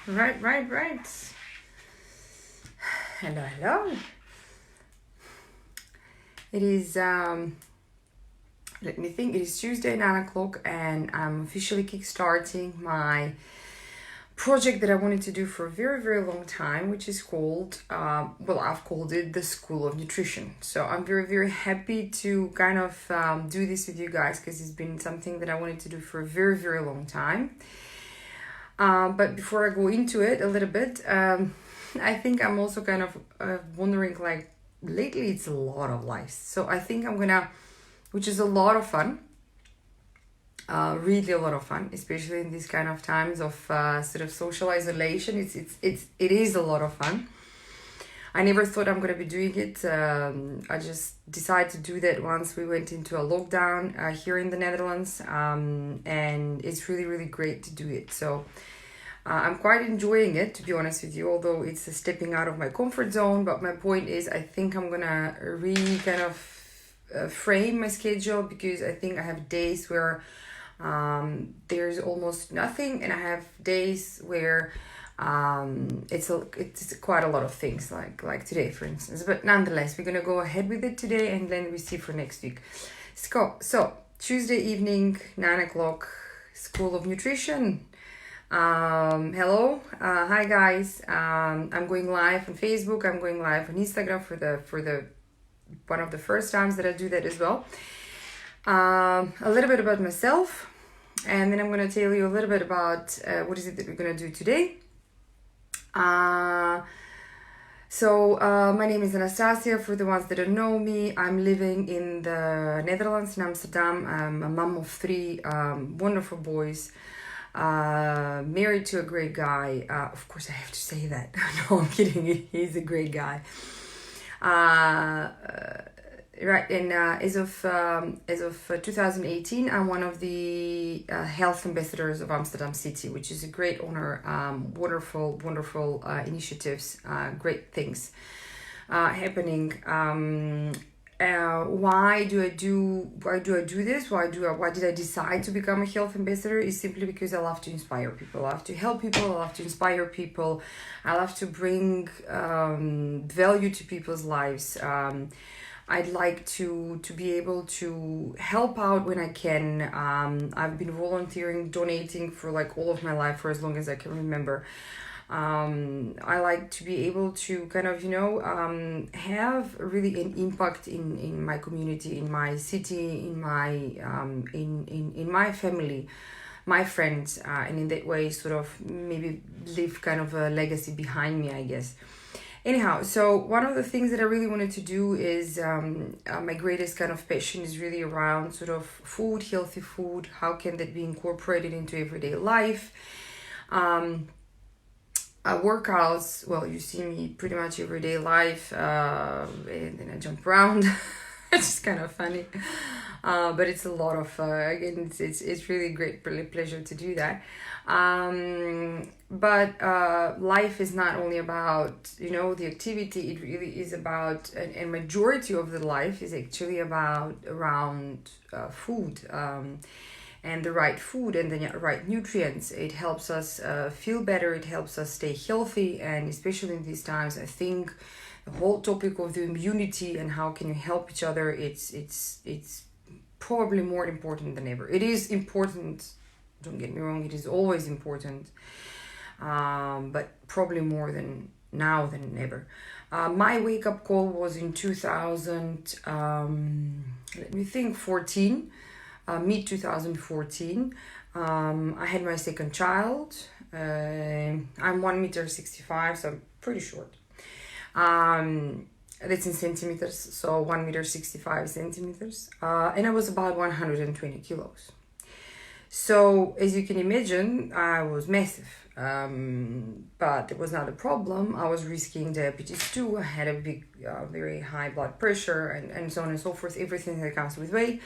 Right. Hello. It is, let me think, it is Tuesday, 9 o'clock, and I'm officially kickstarting my project that I wanted to do for a very long time, which is called, I've called it the School of Nutrition. So I'm very happy to kind of do this with you guys because it's been something that I wanted to do for a very long time. But before I go into it a little bit, I think I'm also kind of wondering, like, lately it's a lot of life. So I think I'm gonna, which is a lot of fun, really a lot of fun, especially in these kind of times of sort of social isolation. It is a lot of fun. I never thought I'm gonna be doing it. I just decided to do that once we went into a lockdown here in the Netherlands, and it's really great to do it. So I'm quite enjoying it, to be honest with you, although it's a stepping out of my comfort zone. But my point is, I think I'm gonna kind of frame my schedule, because I think I have days where there's almost nothing, and I have days where it's quite a lot of things, like today, for instance. But nonetheless, we're gonna go ahead with it today, and then we see for next week. So Tuesday evening, 9 o'clock, School of Nutrition. Hello, hi guys. I'm going live on Facebook. I'm going live on Instagram for the one of the first times that I do that as well. A little bit about myself, and then I'm going to tell you a little bit about what is it that we're going to do today. So my name is Anastasia. For the ones that don't know me, I'm living in the Netherlands, in Amsterdam. I'm a mom of 3 wonderful boys. Married to a great guy. Of course, I have to say that. No, I'm kidding. He's a great guy. Right, and as of 2018, I'm one of the health ambassadors of Amsterdam City, which is a great honor. Wonderful initiatives, great things happening. Why do I do this? Why did I decide to become a health ambassador? Is simply because I love to inspire people. I love to help people. I love to inspire people. I love to bring value to people's lives. I'd like to be able to help out when I can. I've been volunteering, donating for like all of my life, for as long as I can remember. I like to be able to kind of, have really an impact in my community, in my city, in my in my family, my friends, and in that way sort of maybe leave kind of a legacy behind me, I guess. Anyhow, so one of the things that I really wanted to do is my greatest kind of passion is really around sort of food, healthy food. How can that be incorporated into everyday life? Workouts, well, you see me pretty much everyday life, and then I jump around. It's just kind of funny, but it's a lot of again, it's really great pleasure to do that. But life is not only about the activity. It really is about, and majority of the life is actually around food, and the right food and the right nutrients. It helps us feel better. It helps us stay healthy, and especially in these times, I think the whole topic of the immunity and how can you help each other, it's probably more important than ever. It is important, don't get me wrong, it is always important, but probably more than now than ever. My wake-up call was in 2014, mid 2014. I had my second child. I'm 1.65 meters, so I'm pretty short. That's in centimeters, so 1.65 meters, and I was about 120 kilos. So as you can imagine, I was massive, but it was not a problem. I was risking diabetes too. I had a big, very high blood pressure, and so on and so forth, everything that comes with weight.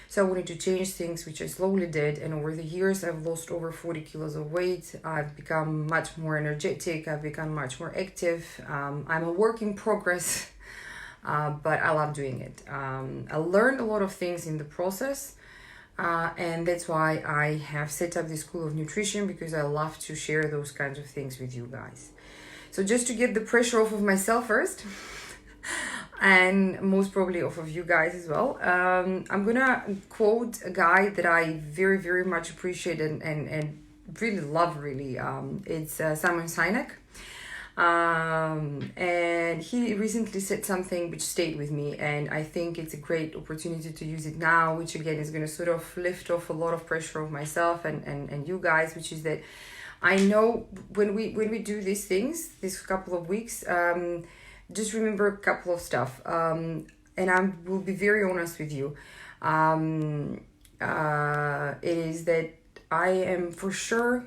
So I wanted to change things, which I slowly did. And over the years, I've lost over 40 kilos of weight. I've become much more energetic. I've become much more active. I'm a work in progress, but I love doing it. I learned a lot of things in the process. And that's why I have set up the School of Nutrition, because I love to share those kinds of things with you guys. So just to get the pressure off of myself first, and most probably off of you guys as well, I'm gonna quote a guy that I very, very much appreciate and really love, really. It's Simon Sinek. And he recently said something which stayed with me, and I think it's a great opportunity to use it now, which again is going to sort of lift off a lot of pressure of myself and you guys, which is that I know when we do these things, this couple of weeks, just remember a couple of stuff, and I will be very honest with you. It is that I am for sure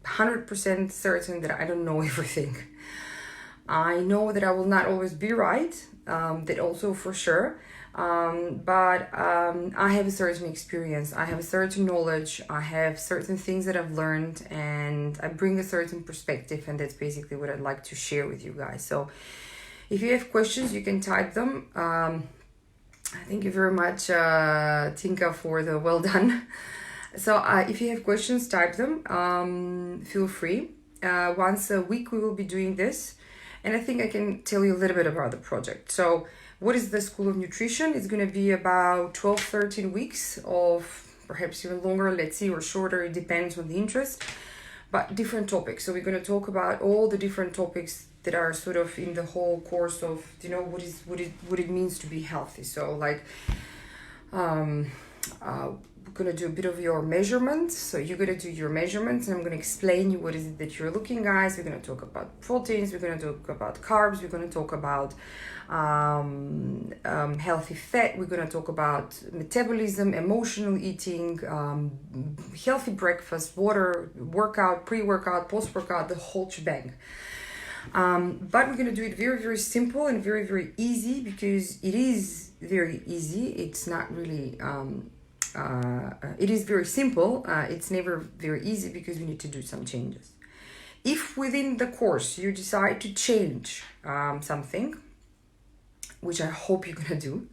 100% certain that I don't know everything. I know that I will not always be right, that also for sure, but I have a certain experience, I have a certain knowledge, I have certain things that I've learned, and I bring a certain perspective, and that's basically what I'd like to share with you guys. So if you have questions, you can type them. Thank you very much, Tinka, for the well done. So if you have questions, type them. Feel free. Once a week we will be doing this. And I think I can tell you a little bit about the project. So what is the School of Nutrition? It's going to be about 12, 13 weeks of perhaps even longer, let's see, or shorter. It depends on the interest. But different topics. So we're going to talk about all the different topics that are sort of in the whole course of, what it means to be healthy. So like, we're going to do a bit of your measurements. So you're going to do your measurements, and I'm going to explain you what is it that you're looking at. We're going to talk about proteins, we're going to talk about carbs, we're going to talk about healthy fat, we're going to talk about metabolism, emotional eating, healthy breakfast, water, workout, pre-workout, post-workout, the whole shebang. But we're going to do it very, very simple and very, very easy, because it is very easy. It's not really... it is very simple. It's never very easy, because we need to do some changes. If within the course you decide to change something, which I hope you're going to do,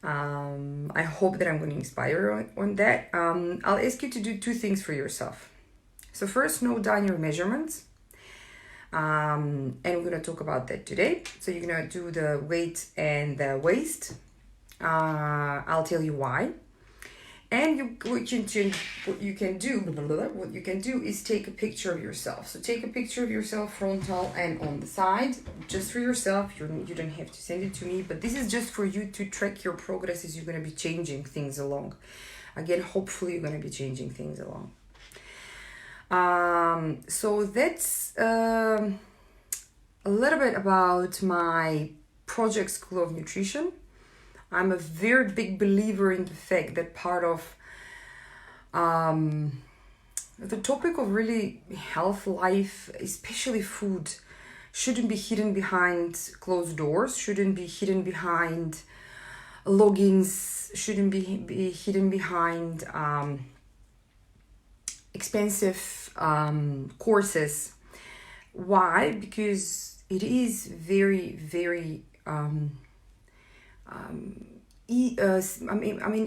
I hope that I'm going to inspire on that. I'll ask you to do two things for yourself. So first, note down your measurements. And we're going to talk about that today. So you're going to do the weight and the waist. I'll tell you why. And what you can do is take a picture of yourself. So take a picture of yourself frontal and on the side, just for yourself. You don't have to send it to me, but this is just for you to track your progress as you're going to be changing things along. Again, hopefully you're going to be changing things along. So that's a little bit about my project School of Nutrition. I'm a very big believer in the fact that part of the topic of really health, life, especially food, shouldn't be hidden behind closed doors, shouldn't be hidden behind logins, shouldn't be hidden behind expensive courses. Why? Because it is very, very...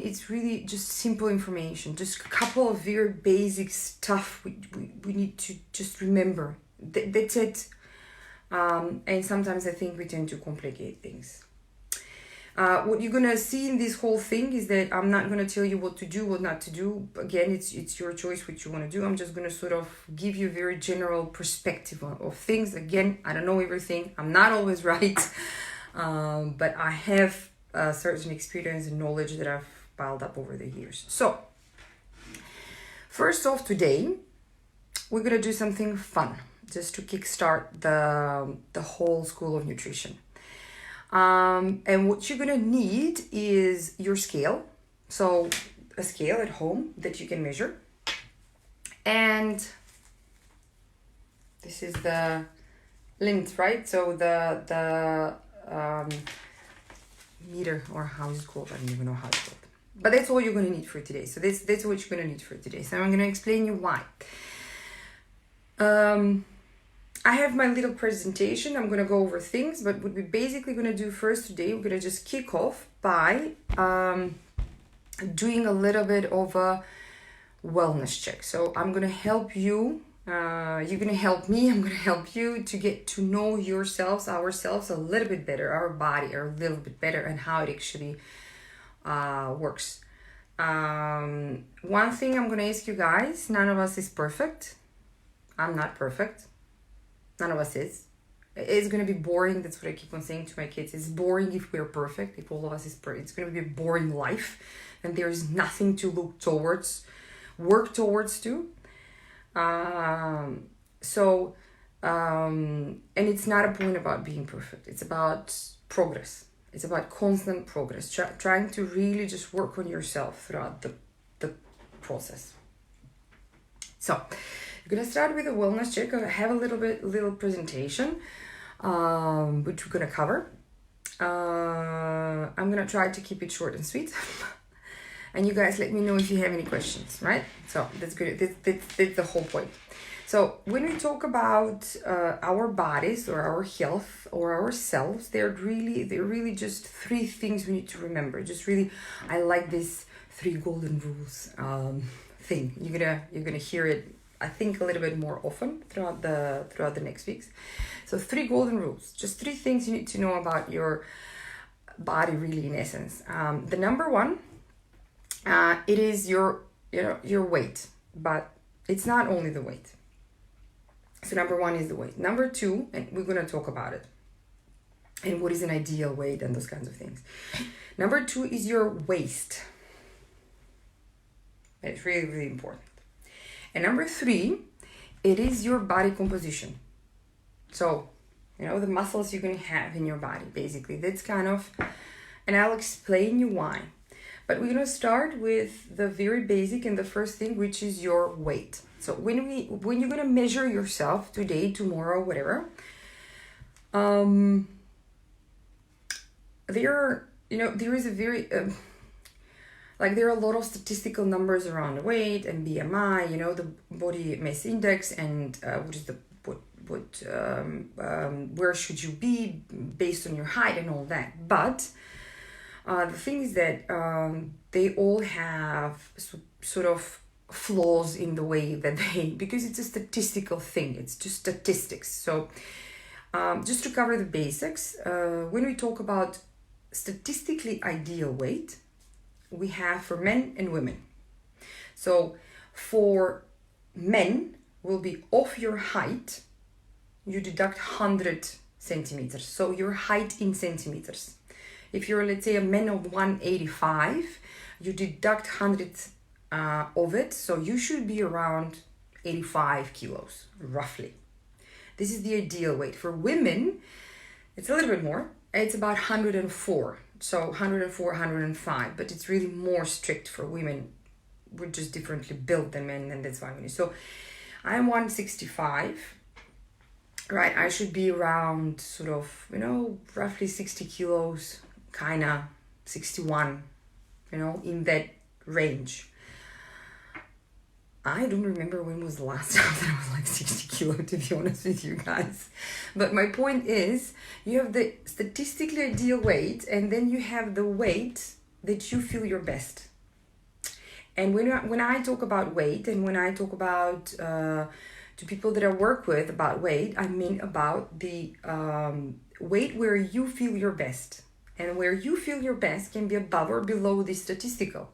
it's really just simple information, just a couple of very basic stuff we need to just remember. That's it. And sometimes I think we tend to complicate things. What you're gonna see in this whole thing is that I'm not gonna tell you what to do, what not to do. Again, it's your choice what you want to do. I'm just gonna sort of give you a very general perspective of things. Again, I don't know everything. I'm not always right, but I have certain experience and knowledge that I've piled up over the years. So, first off, today we're gonna do something fun, just to kickstart the whole School of Nutrition. And what you're gonna need is your scale, so a scale at home that you can measure, and this is the lint, right? So the meter, or how is it called? I don't even know how it's called. But that's all you're going to need for today. So that's what you're going to need for today. So I'm going to explain you why. I have my little presentation. I'm going to go over things, but what we're basically going to do first today, we're going to just kick off by doing a little bit of a wellness check. So I'm gonna help you. You're gonna help me. I'm gonna help you to get to know ourselves a little bit better, our body a little bit better, and how it actually works. One thing I'm gonna ask you guys: none of us is perfect. I'm not perfect. None of us is. It's gonna be boring. That's what I keep on saying to my kids. It's boring if we're perfect. If all of us is perfect, it's gonna be a boring life, and there is nothing to look towards, work towards to. And it's not a point about being perfect. It's about progress. It's about constant progress. Trying to really just work on yourself throughout the process. So, we're gonna start with a wellness check. I have a little presentation, which we're gonna cover. I'm gonna try to keep it short and sweet. And you guys let me know if you have any questions, right? So that's good. That's the whole point. So when we talk about our bodies or our health or ourselves, they're really just three things we need to remember. Just really, I like this 3 golden rules thing. You're gonna hear it, I think, a little bit more often throughout the next weeks. So 3 golden rules, just 3 things you need to know about your body, really, in essence. The number one, it is your weight, but it's not only the weight. So number one is the weight. Number two, and we're gonna talk about it, and what is an ideal weight and those kinds of things. Number two is your waist. It's really, really important. And number three, it is your body composition. So, the muscles you're gonna have in your body, basically. That's kind of, and I'll explain you why. But we're gonna start with the very basic and the first thing, which is your weight. So when you're gonna measure yourself today, tomorrow, whatever, there is a very there are a lot of statistical numbers around weight and BMI, the body mass index, and where should you be based on your height and all that. But the thing is that they all have sort of flaws in the way that because it's a statistical thing, it's just statistics. So just to cover the basics, when we talk about statistically ideal weight, we have for men and women. So for men, will be off your height, you deduct 100 centimeters. So your height in centimeters. If you're, let's say, a man of 185, you deduct 100 of it. So you should be around 85 kilos, roughly. This is the ideal weight. For women, it's a little bit more. It's about 104. So 104, 105. But it's really more strict for women. We're just differently built than men, and that's why we need. So I'm 165. Right, I should be around sort of, roughly 60 kilos, kind of 61, in that range. I don't remember when was the last time that I was like 60 kilo, to be honest with you guys. But my point is, you have the statistically ideal weight, and then you have the weight that you feel your best. And when I talk about weight, and when I talk about to people that I work with about weight, I mean about the weight where you feel your best. And where you feel your best can be above or below the statistical.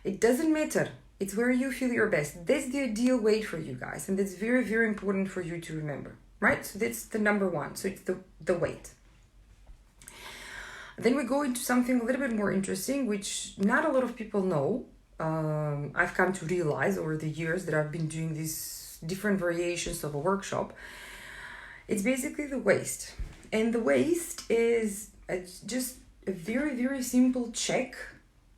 It doesn't matter. It's where you feel your best. That's the ideal weight for you guys. And that's very, very important for you to remember. Right? So that's the number one. So it's the weight. Then we go into something a little bit more interesting, which not a lot of people know. I've come to realize over the years that I've been doing these different variations of a workshop. It's basically the waist. And the waist is just a very, very simple check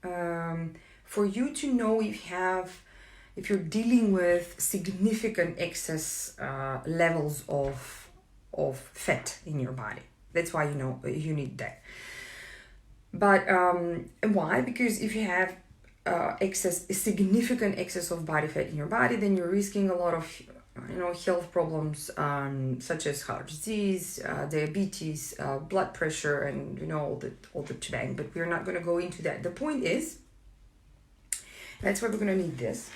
for you to know if you're dealing with significant excess levels of fat in your body. That's why you need that. But why? Because if you have significant excess of body fat in your body, then you're risking a lot of health problems such as heart disease, diabetes, blood pressure, and all the shebang. But we're not going to go into that. The point is, That's why we're gonna need this.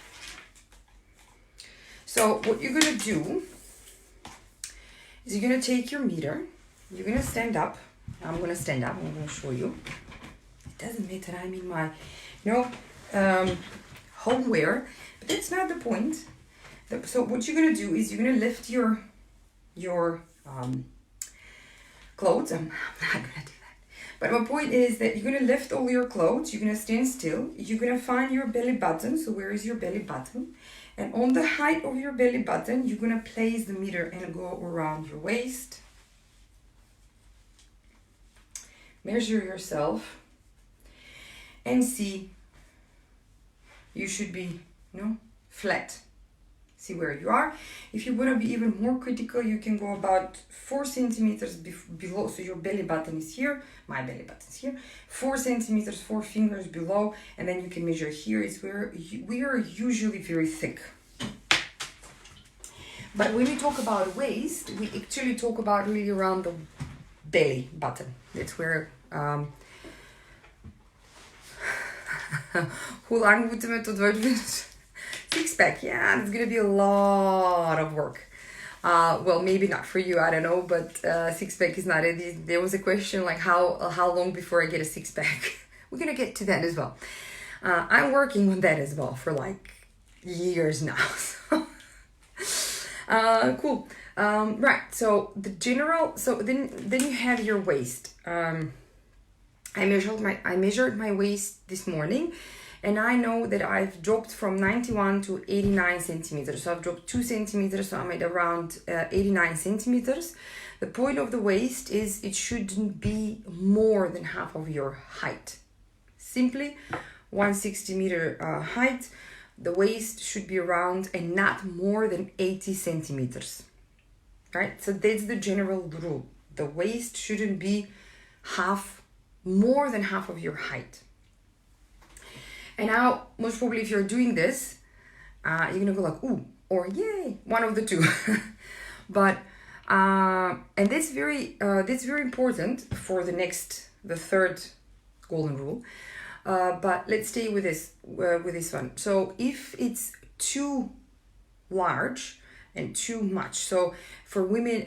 So what you're gonna do is you're gonna take your meter, you're gonna stand up. I'm gonna stand up, I'm gonna show you. It doesn't matter, I'm in my, homeware, but that's not the point. So what you're gonna do is you're gonna lift your clothes. I'm not gonna do that. But my point is that you're gonna lift all your clothes, you're gonna stand still, you're gonna find your belly button. So where is your belly button? And on the height of your belly button, you're gonna place the meter and go around your waist. Measure yourself and see, you should be, flat. See where you are. If you want to be even more critical, you can go about 4 centimeters below. So your belly button is here, my belly button is here, 4 centimeters, 4 fingers below, and then you can measure here. Is where we are usually very thick. But when we talk about waist, we actually talk about really around the belly button. That's where hoe lang moeten we tot wordt six pack? Yeah, it's gonna be a lot of work. Well, maybe not for you, I don't know, but six pack is not it. There was a question like how long before I get a six pack. We're gonna get to that as well. I'm working on that as well for like years now. Cool. Right. So the general. So then you have your waist. I measured my waist this morning, and I know that I've dropped from 91 to 89 centimeters. So I've dropped 2 centimeters. So I'm at around 89 centimeters. The point of the waist is it shouldn't be more than half of your height. Simply 160 meter height. The waist should be around and not more than 80 centimeters. Right? So that's the general rule. The waist shouldn't be more than half of your height. And now, most probably if you're doing this, you're gonna go like, ooh, or yay, one of the two. But, and that's very important for the third golden rule. But let's stay with this one. So if it's too large and too much, so for men,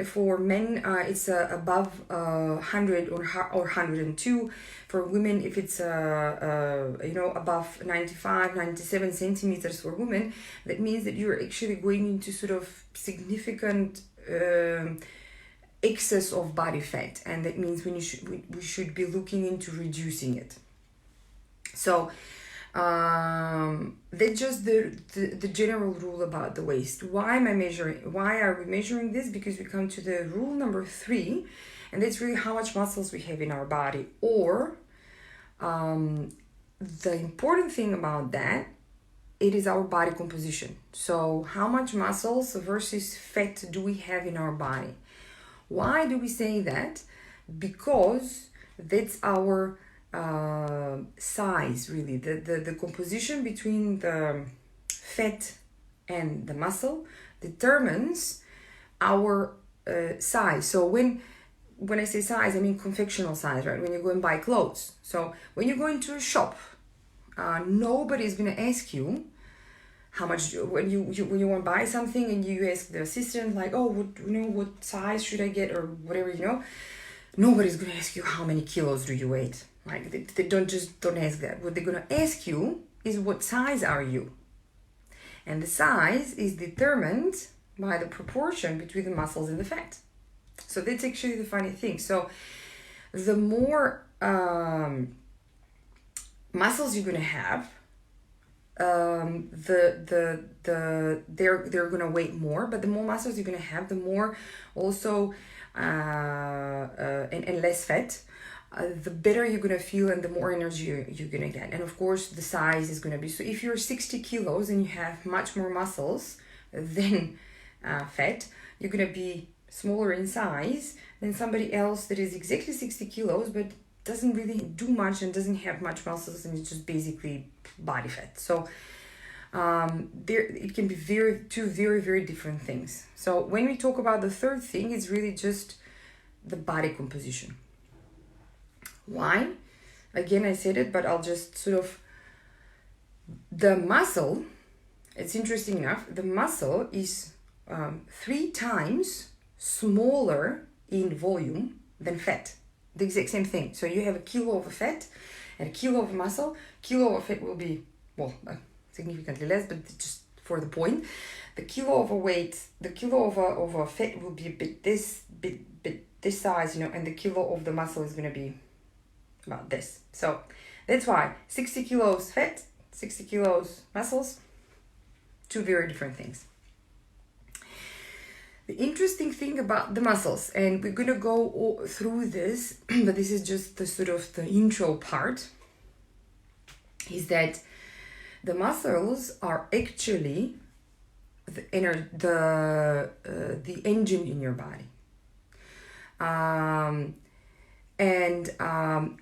it's above 100 or 102. For women, if it's above 95, 97 centimeters for women, that means that you're actually going into sort of significant excess of body fat, and that means we should be looking into reducing it. So that's just the general rule about the waist. Why are we measuring this? Because we come to the rule number 3, and that's really how much muscles we have in our body. Or the important thing about that, it is our body composition. So how much muscles versus fat do we have in our body? Why do we say that? Because that's our size, really. The composition between the fat and the muscle determines our size. So when I say size, I mean confectional size, right? When you go and buy clothes. So when you go into a shop, nobody's gonna ask you how much when you want to buy something, and you ask the assistant like, oh, what size should I get, or whatever, Nobody's gonna ask you how many kilos do you weigh. Like they don't ask that. What they're gonna ask you is what size are you, and the size is determined by the proportion between the muscles and the fat. So that's actually the funny thing. So the more muscles you're gonna have, they're gonna weigh more. But the more muscles you're gonna have, the more also and less fat, the better you're gonna feel and the more energy you're gonna get. And of course the size is gonna be, so if you're 60 kilos and you have much more muscles than fat, you're gonna be smaller in size than somebody else that is exactly 60 kilos but doesn't really do much and doesn't have much muscles, and it's just basically body fat. So it can be two very, very different things. So when we talk about the third thing, it's really just the body composition. Why? Again, I said it, but I'll just sort of the muscle, it's interesting enough, the muscle is 3 times smaller in volume than fat. The exact same thing. So you have a kilo of fat and a kilo of muscle. Kilo of fat will be, well, significantly less, but just for the point, the kilo of a weight, the kilo of a fat will be a bit this size, you know, and the kilo of the muscle is going to be about this. So that's why 60 kilos fat, 60 kilos muscles, 2 very different things. The interesting thing about the muscles, and we're going to go through this, but this is just the sort of the intro part, is that the muscles are actually the engine in your body.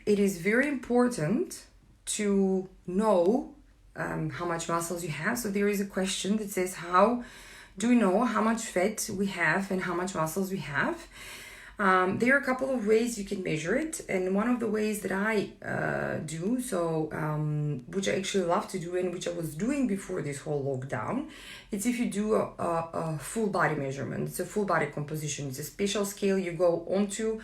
It is very important to know how much muscles you have. So there is a question that says, how do we know how much fat we have and how much muscles we have? There are a couple of ways you can measure it, and one of the ways that I do, which I actually love to do and which I was doing before this whole lockdown, it's if you do a full body measurement. It's a full body composition. It's a special scale you go onto,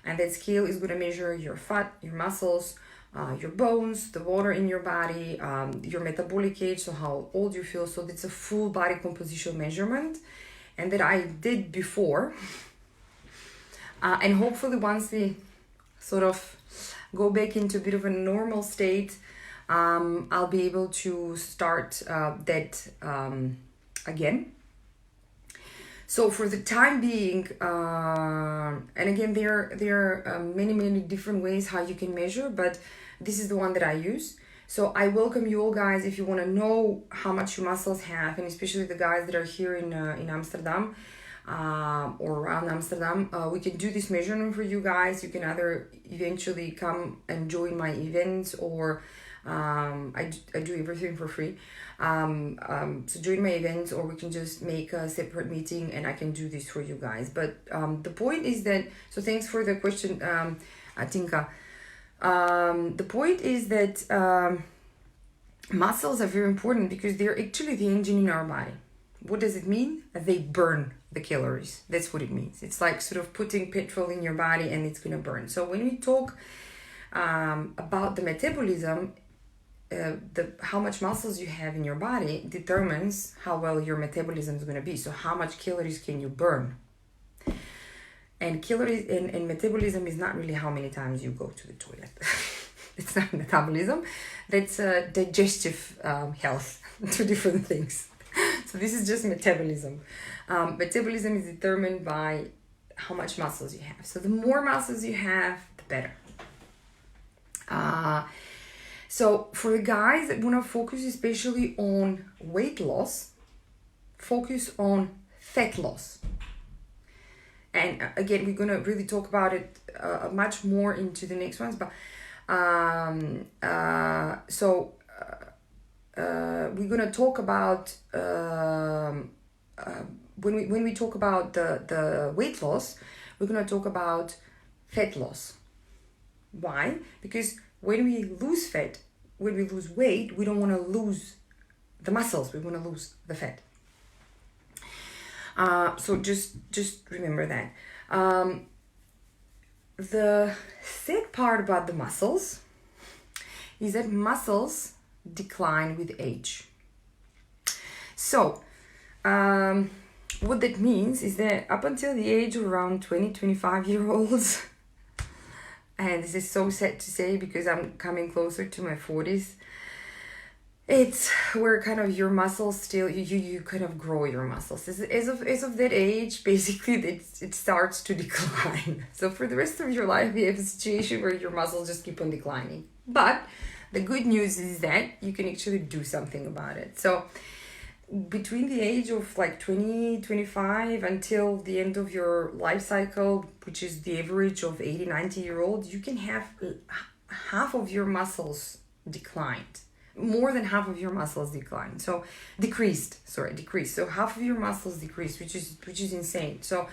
and that scale is going to measure your fat, your muscles, your bones, the water in your body, your metabolic age, so how old you feel. So it's a full body composition measurement, and that I did before. And hopefully once we sort of go back into a bit of a normal state, I'll be able to start that again. So for the time being, and again, there are many different ways how you can measure, but this is the one that I use. So I welcome you all, guys, if you want to know how much your muscles have, and especially the guys that are here in Amsterdam, or around Amsterdam, we can do this measurement for you guys. You can either eventually come and join my events, or I do everything for free. So join my events, or we can just make a separate meeting and I can do this for you guys. But the point is that, so thanks for the question, Tinka. The point is that muscles are very important because they're actually the engine in our body. What does it mean? They burn the calories. That's what it means. It's like sort of putting petrol in your body and it's going to burn. So when we talk about the metabolism, how much muscles you have in your body determines how well your metabolism is going to be. So how much calories can you burn? And calories and metabolism is not really how many times you go to the toilet. It's not metabolism. That's digestive health. 2 different things. So this is just metabolism. Metabolism is determined by how much muscles you have. So the more muscles you have, the better. So for the guys that want to focus especially on weight loss, focus on fat loss. And again, we're going to really talk about it much more into the next ones. But we're going to talk about when we talk about the weight loss, we're going to talk about fat loss. Why? Because when we lose fat, when we lose weight, we don't want to lose the muscles. We want to lose the fat. So just remember that. The sad part about the muscles is that muscles decline with age. So what that means is that up until the age of around 20-25-year-olds, and this is so sad to say because I'm coming closer to my 40s, it's where kind of your muscles still, you kind of grow your muscles. As of that age, basically it starts to decline. So for the rest of your life, you have a situation where your muscles just keep on declining. But the good news is that you can actually do something about it. So between the age of like 20, 25 until the end of your life cycle, which is the average of 80, 90-year-olds, you can have half of your muscles declined. More than half of your muscles declined. So decreased. So half of your muscles decreased, which is insane. So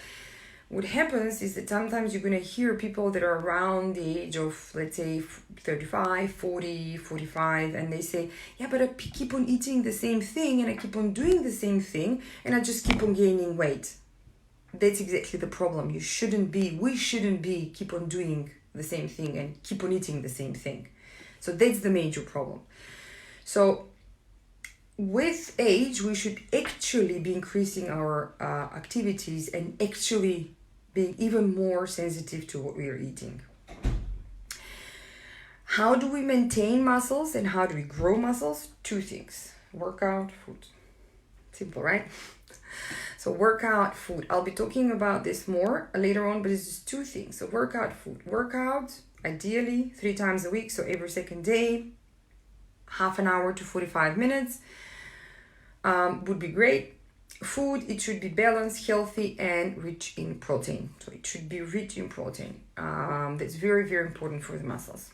what happens is that sometimes you're going to hear people that are around the age of, let's say, 35, 40, 45, and they say, yeah, but I keep on eating the same thing and I keep on doing the same thing and I just keep on gaining weight. That's exactly the problem. We shouldn't be keep on doing the same thing and keep on eating the same thing. So that's the major problem. So with age, we should actually be increasing our activities and actually being even more sensitive to what we are eating. How do we maintain muscles and how do we grow muscles? Two things: workout, food. Simple, right? So workout, food. I'll be talking about this more later on, but it's just two things. So workout, food. Workout, ideally 3 times a week, so every second day, half an hour to 45 minutes would be great. Food, it should be balanced, healthy, and rich in protein. So it should be rich in protein. That's very, very important for the muscles.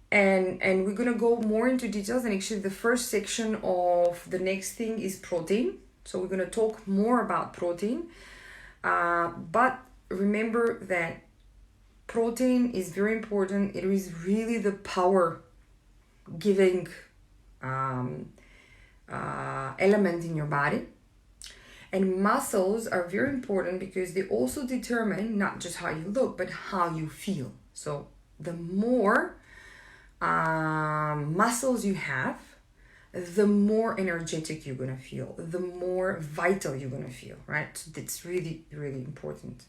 And we're gonna go more into details, and actually the first section of the next thing is protein. So we're gonna talk more about protein. But remember that protein is very important. It is really the power giving element in your body. And muscles are very important because they also determine not just how you look, but how you feel. So the more muscles you have, the more energetic you're gonna feel, the more vital you're gonna feel, right? So that's really, really important.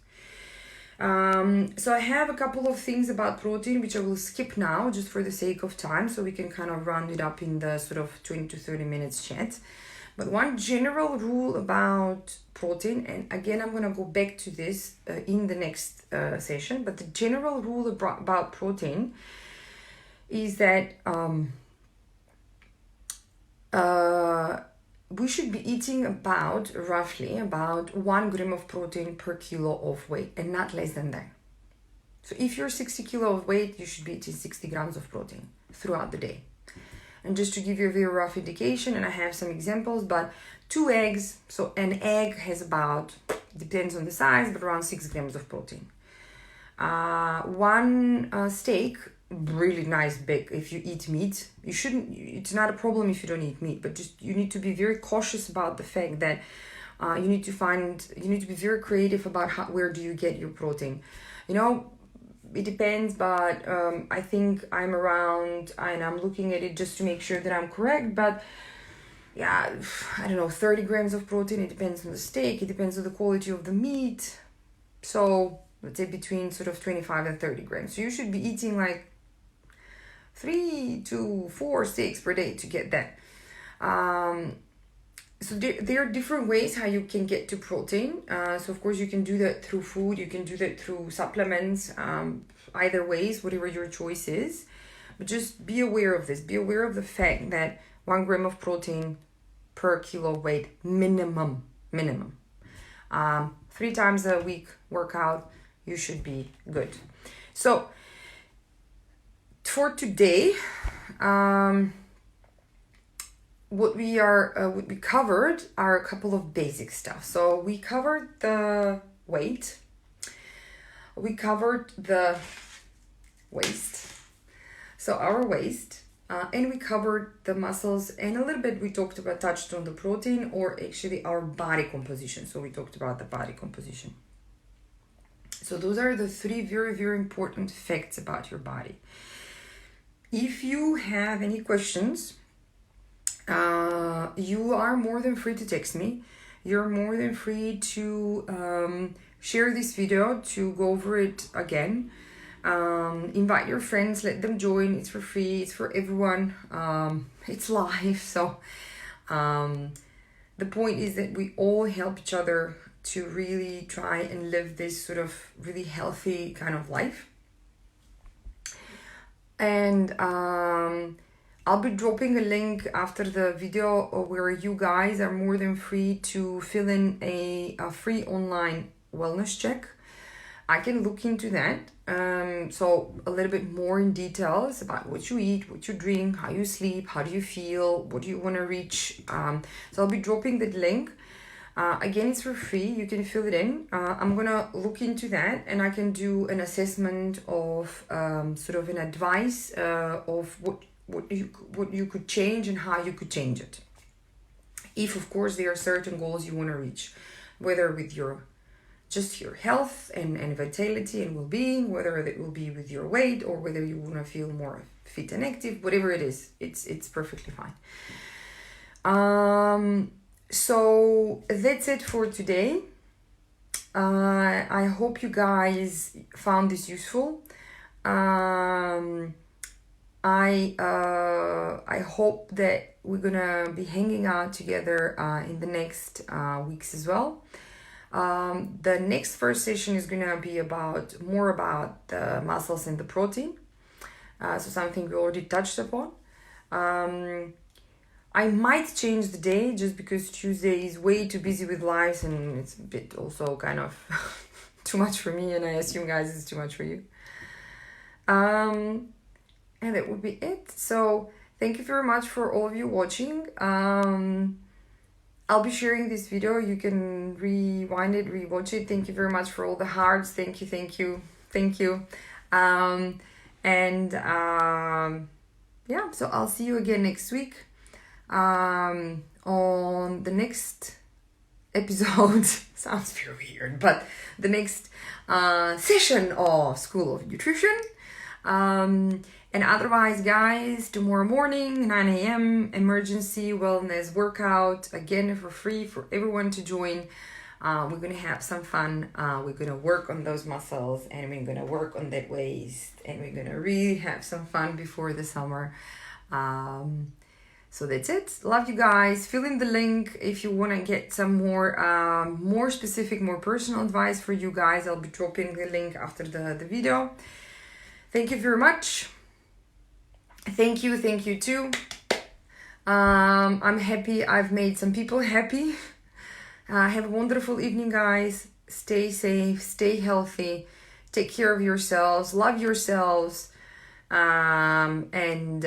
So I have a couple of things about protein which I will skip now just for the sake of time, so we can kind of round it up in the sort of 20 to 30 minutes chat. But one general rule about protein, and again I'm gonna go back to this in the next session, but the general rule about protein is that we should be eating roughly about 1 gram of protein per kilo of weight, and not less than that. So if you're 60 kilo of weight, you should be eating 60 grams of protein throughout the day. And just to give you a very rough indication, and I have some examples, but 2 eggs, so an egg has about, depends on the size, but around 6 grams of protein. 1 steak, really nice big. If you eat meat, it's not a problem if you don't eat meat, but just you need to be very cautious about the fact that you need to be very creative about where do you get your protein. It depends, but I think I'm around, and I'm looking at it just to make sure that I'm correct, but yeah, I don't know, 30 grams of protein. It depends on the steak, it depends on the quality of the meat. So let's say between sort of 25 and 30 grams. So you should be eating like 3 to 4 steaks per day to get that. So there are different ways how you can get to protein. So of course you can do that through food, you can do that through supplements, either ways, whatever your choice is. But just be aware of this. Be aware of the fact that 1 gram of protein per kilo weight minimum. 3 times a week workout, you should be good. So for today, what we covered are a couple of basic stuff. So we covered the weight, we covered the waist, so our waist, and we covered the muscles, and a little bit we touched on the protein, or actually our body composition. So we talked about the body composition. So those are the 3 very, very important facts about your body. If you have any questions, you are more than free to text me. You're more than free to share this video, to go over it again. Invite your friends, let them join. It's for free, it's for everyone. It's live. So the point is that we all help each other to really try and live this sort of really healthy kind of life. And I'll be dropping a link after the video where you guys are more than free to fill in a free online wellness check. I can look into that. So a little bit more in details about what you eat, what you drink, how you sleep, how do you feel, what do you want to reach. So I'll be dropping that link. Again, it's for free. You can fill it in. I'm gonna look into that, and I can do an assessment of sort of an advice of what you could change and how you could change it. If of course there are certain goals you want to reach, whether with your health and vitality and well-being, whether it will be with your weight or whether you want to feel more fit and active, whatever it is, it's perfectly fine. So that's it for today. I hope you guys found this useful. I hope that we're gonna be hanging out together in the next weeks as well. The next first session is gonna be more about the muscles and the protein. So something we already touched upon. I might change the day just because Tuesday is way too busy with lives and it's a bit also kind of too much for me, and I assume guys it's too much for you. And that would be it. So thank you very much for all of you watching. I'll be sharing this video. You can rewind it, rewatch it. Thank you very much for all the hearts. Thank you. Yeah, so I'll see you again next week on the next episode. Sounds very weird, but the next session of School of Nutrition. And otherwise, guys, tomorrow morning, 9 a.m., emergency wellness workout, again for free for everyone to join. We're going to have some fun. We're going to work on those muscles, and we're going to work on that waist, and we're going to really have some fun before the summer. So that's it. Love you guys. Fill in the link if you want to get some more specific, more personal advice for you guys. I'll be dropping the link after the video. Thank you very much. Thank you too. I'm happy I've made some people happy. Have a wonderful evening, guys. Stay safe, stay healthy, take care of yourselves, love yourselves. And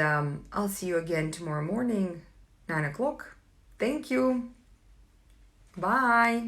I'll see you again tomorrow morning, 9 o'clock. Thank you. Bye.